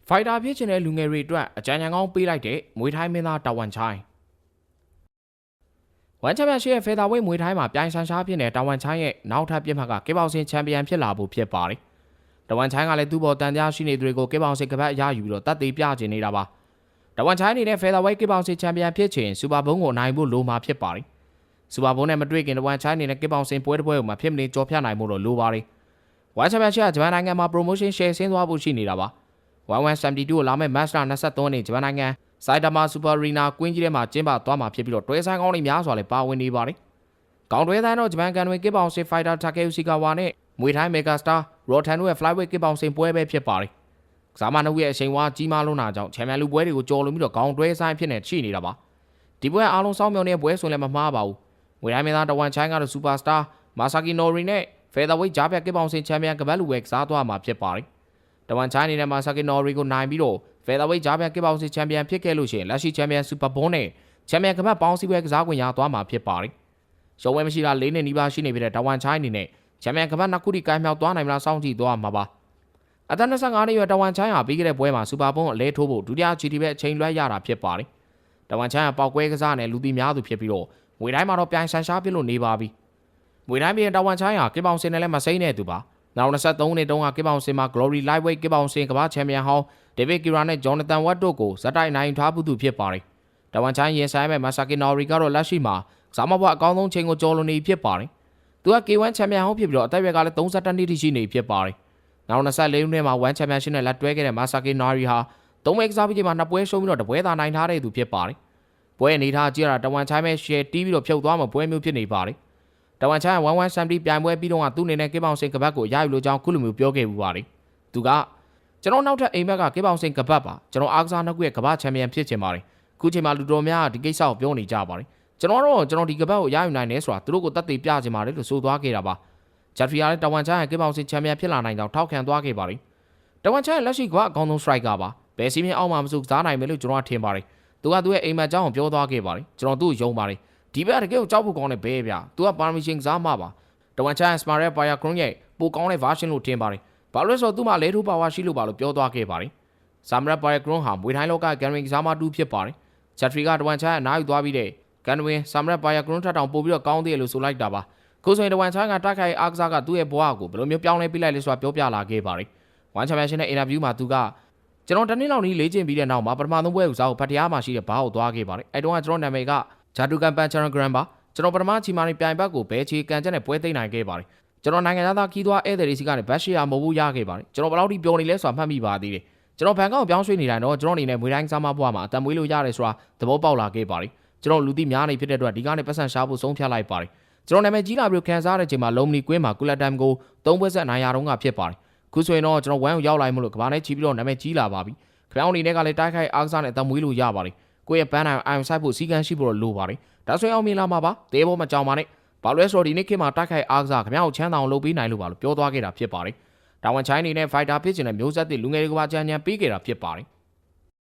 ဖိုက်တာဖြစ်ချင်တဲ့လူငယ်တွေအတွက်အကြံဉာဏ်ကောင်းပေးလိုက်တဲ့မွေထိုင်းမင်းသားတာဝန်ချိုင်းဝန်ချမ်ပီယံရှစ်ရဲ့ဖေသာဝိတ်မွေထိုင်းမှာပြိုင်ဆန်ရှားဖြစ်တဲ့တာဝန်ချိုင်းရဲ့နောက်ထပ်ပြစ်မှတ်ကကစ်ဘောက်ဆင်ချန်ပီယံဖြစ်လာဖို့ဖြစ်ပါတယ်။တာဝန်ချိုင်းကလည်းသူ့ဘော်တန်ကြားရှိနေသူတွေကိုကစ်ဘောက်ဆင်ကပတ်အရယူပြီးတော့တတ်သိပြချင်နေတာပါ။တာဝန်ချိုင်းအနေနဲ့ဖေသာဝိတ်ကစ်ဘောက်ဆင်ချန်ပီယံဖြစ်ချင်စူပါဘုံကိုနိုင်ဖို့လိုမှာဖြစ်ပါတယ်။စူပါဘုံနဲ့မတွေ့ခင်တာဝန်ချိုင်းအနေနဲ့ကစ်ဘောက်ဆင်ပွဲတစ်ပွဲကိုမှဖြစ်မနေကြော်ဖြတ်နိုင်ဖို့တော့လိုပါတယ်။ဝန်ချမ်ပီယံရှစ်ကဂျပန်နိုင်ငံမှာ promotion share ဆင်းသွားဖို့ရှိနေတာပါ။1172ကိုလာမဲ့ match 23နေ့ဂျပန်နိုင်ငံဆိုင်တာမာစူပါရီနာကွင်းကြီးထဲမှာကျင်းပသွားမှာဖြစ်ပြီးတော့တွဲဆိုင်ကောင်းတွေများစွာလည်းပါဝင်နေပါတယ်။ကောင်တွဲဆိုင်တော့ဂျပန်ကန်ဝင်ကစ်ဘောင်ဆင်ဖိုက်တာတာကေယူစီကာဝါနဲ့မွေထိုင်းမေဂါစတာရော်ထန်တို့ရဲ့ flyweight ကစ်ဘောင်ဆင်ပွဲပဲဖြစ်ပါတယ်။ကစားမနှုတ်ရဲ့အချိန်ဝါကြီးမားလုံးတာကြောင့်ချန်ပီယံလူပွဲတွေကိုကြော်လွန်ပြီးတော့ကောင်တွဲဆိုင်ဖြစ်နေရှိနေတာပါ။ဒီပွဲအားလုံးစောင်းမြောင်တဲ့ပွဲဆိုလည်းမမှားပါဘူး။မွေထိုင်းမင်းသားတဝန်ချိုင်းကတော့စူပါစတာမာဆာကီနိုရီနဲ့ဖေသာဝိတ်ဂျားပြကစ်ဘောင်ဆင်ချန်ပီယံကပတ်လူဝဲကစားသွားမှာဖြစ်ပါတယ်။တဝန်ချိုင်းအနေနဲ့မာဆာကီနိုရီကိုနိုင်ပြီးတော့ဖေသာဝိတ်ဂျားပြကစ်ဘောင်ဆင်ချန်ပီယံဖြစ်ခဲ့လို့ရှိရင်လက်ရှိချန်ပီယံစူပါဘုံနဲ့ချန်ပီယံကပတ်ပေါင်းစည်းပွဲကစားခွင့်ရသွားမှာဖြစ်ပါတယ်။ရုံးဝဲမရှိတာ၄နှစ်နီးပါးရှိနေပြီတဲ့တဝန်ချိုင်းအနေနဲ့ချန်ပီယံကပတ်နှစ်ခုထိကိုင်းမြောက်သွားနိုင်မလားစောင့်ကြည့်သွားမှာပါ။အသက်25နှစ်ရွယ်တဝန်ချိုင်းဟာပြီးခဲ့တဲ့ပွဲမှာစူပါဘုံအလဲထိုးဖို့ဒုတိယ GT ပဲအချိန်လွှဲရတာဖြစ်ပါတယ်။တဝန်ချိုင်းကပေါက်ကွဲကစားနဲ့လူသိများသူဖြစ်ပြီးတော့ငွေတိုင်းမှာတော့ပြိုင်ဆန်ရှားပြလို့နေပါပြီ။ငွေတိုင်းပြည်တဝန်ချိုင်းဟာကစ်ဘောင်ဆင်နဲ့လည်းမစိမ့်တဲ့သူပါ။နောက်23နှစ်တုန်းကကစ်ဘောင်ဆင်မှာ Glory Lightweight ကစ်ဘောင်ဆင်ကမ္ဘာချန်ပီယံဟောင်းဒေးဗစ်ကီရာနဲ့ဂျော်နသန်ဝတ်တို့ကိုဇက်တိုက်နိုင်ထားသူဖြစ်ပါတယ်။တဝန်ချိုင်းရင်ဆိုင်မဲ့မာဆာကီနော်ရီကတော့လက်ရှိမှာကစားမဘွားအကောင်းဆုံးချိန်ကိုကျော်လွန်နေဖြစ်ပါတယ်။သူက K1 ချန်ပီယံဟောင်းဖြစ်ပြီးတော့အသက်ကလည်း32နှစ်ထိရှိနေဖြစ်ပါတယ်။နောက်24နှစ်မှာ1ချန်ပီယံရှစ်နဲ့လက်တွဲခဲ့တဲ့မာဆာကီနော်ရီဟာ3ပွဲကစားပြီးချိန်မှာ2ပွဲရှုံးပြီးတော့1ပွဲသာနိုင်ထားတဲ့သူဖြစ်ပါတယ်။ပွဲအနေထားကြည့်ရတာတဝန်ချိုင်းမဲ့ share တီးပြီးတော့ဖြုတ်သွားမှပွဲမျိုးဖြစ်နေပါတယ်။တဝန်ချိုင်း1170ပြိုင်ပွဲပြီးတော့ကသူ့အနေနဲ့ကစ်ဘောင်ဆင်ကပတ်ကိုရယူလို့ကြောင်းခုလိုမျိုးပြောခဲ့ပူပါတယ်။သူကကျွန်တော်နောက်ထပ်အိမ်မက်ကကစ်ဘောင်ဆင်ကပတ်ပါကျွန်တော်အားကစားနှစ်ခုရဲ့ကမ္ဘာချန်ပီယံဖြစ်ချင်ပါတယ်။ခုချိန်မှာလူတော်များဒီကိစ္စကိုပြောနေကြပါတယ်။ကျွန်တော်ဒီကပတ်ကိုရယူနိုင်တယ်ဆိုတာသူတို့ကိုတတ်သိပြချင်ပါတယ်လို့ဆိုသွားခဲ့တာပါ။ဂျက်ဖရီယာလည်းတဝန်ချိုင်းရဲ့ကစ်ဘောင်ဆင်ချန်ပီယံဖြစ်လာနိုင်ကြောင်းထောက်ခံသွားခဲ့ပါတယ်။တဝန်ချိုင်းလက်ရှိကအကောင်းဆုံး striker ပါ။ဘယ်စီးမြင်အောက်မှာမစုကစားနိုင်မယ်လို့ကျွန်တော်ထင်ပါတယ်။သူကသူ့ရဲ့အိမ်မက်အကြောင်းကိုပြောသွားခဲ့ပါတယ်။ကျွန်တော်သူ့ကိုယုံပါတယ်။ဒီဘက်တကယ်ကိုကြောက်ဖို့ကောင်းတဲ့ဘဲဗျာ။သူကပါရမီရှင်ကစားမှာပါ။တဝန်ချိုင်းစမာရက်ပါယာကရွန်ရဲ့ပိုကောင်းတဲ့ version လို့ထင်ပါတယ်။ဘာလို့လဲဆိုတော့သူ့မှာလဲထိုးပါဝါရှိလို့ပါလို့ပြောသွားခဲ့ပါတယ်။စမာရက်ပါယာကရွန်ဟာမွေထိုင်းလောကဂန်ဝင်ကစားမတူဖြစ်ပါတယ်။ဂျက်ဖရီကတဝန်ချိုင်းအနားယူသွားပြီးတဲ့ဂန်ဝင်စမာရက်ပါယာကရွန်ထပ်တောင်ပို့ပြီးတော့ကောင်းသေးတယ်လို့ဆိုလိုက်တာပါ။ခုဆိုရင်တဝန်ချိုင်းကတိုက်ခိုက်အားကစားကသူ့ရဲ့ဘဝကိုဘယ်လိုမျိုးပြောင်းလဲပြလိုက်လဲဆိုတာပြောပြလာခဲ့ပါတယ်။ဝန်ချန်ပီယံရှစ်နဲ့အင်တာဗျူးမှာသူကကျွန်တော်တနေ့လောက်นี้လေ့ကျင့်ပြီးတဲ့နောက်မှာပထမဆုံးပွဲကိုစားဖို့ဖတ်တရားမှာရှိတဲ့ဘားကိုသွားခဲ့ပါတယ်။အဲတုန်းကကျွန်တော်နာမည်ကဂျာတူကန်ပန်ချန်ဂရန်ပါကျွန်တော်ပထမချီမာနေပြိုင်ဘက်ကိုဘဲချီကန်ချက်နဲ့ပွဲသိမ်းနိုင်ခဲ့ပါတယ်။ကျွန်တော်နိုင်ငံသားခီးသွားဧည့်သည်တွေစီကနေဘတ်ရှီယာမဟုတ်ဘူးရခဲ့ပါတယ်။ကျွန်တော်ဘယ်လောက်ထိပြောနေလဲဆိုတာမှတ်မိပါသေးတယ်။ကျွန်တော်ဘန်ကောက်ပြောင်းရွှေ့နေတိုင်းတော့ကျွန်တော်အနေနဲ့မွေတိုင်းစားမဘွားမှာအတံမွေးလို့ရတယ်ဆိုတာသဘောပေါက်လာခဲ့ပါတယ်။ကျွန်တော်လူသိများနေဖြစ်တဲ့အတွက်ဒီကနေပတ်စံရှာဖို့ဆုံးဖြတ်လိုက်ပါတယ်။ကျွန်တော်နာမည်ကြီးလာပြီးခံစားရတဲ့ချိန်မှာလုံမနီကွင်းမှာကူလာတမ်ကို3ပွဲဆက်နိုင်ရတော့ကဖြစ်ပါတယ်။ခုဆိုရင်တော့ကျွန်တော်ဝမ်ကိုရောက်လာမှလို့ကဘာနဲ့ချီပြီးတော့နာမည်ကြီးလာပါပြီ။ခေါင်းအနေနဲ့ကလည်းတိုက်ခိုက်အားကစားနဲ့အတံမွေးလို့ရပါတယ်။ကိုယ့်ရဲ့ပန်းနိုင်အာရုံစိုက်ဖို့စီကံရှိဖို့လိုပါတယ်။ဒါဆိုရင်အောင်မြင်လာမှာပါ။တဲဘောမကြောင်ပါနဲ့။ဘာလို့လဲဆိုတော့ဒီနေ့ခေတ်မှာတိုက်ခိုက်အားကစားခင်ဗျားကိုချမ်းသာအောင်လုပ်ပေးနိုင်လို့ပါလို့ပြောသွားခဲ့တာဖြစ်ပါတယ်။တာဝန်ချိုင်းအနေနဲ့ဖိုက်တာဖြစ်ချင်တဲ့မျိုးဆက်သစ်လူငယ်တွေကပါကြံပေးခဲ့တာဖြစ်ပါတယ်။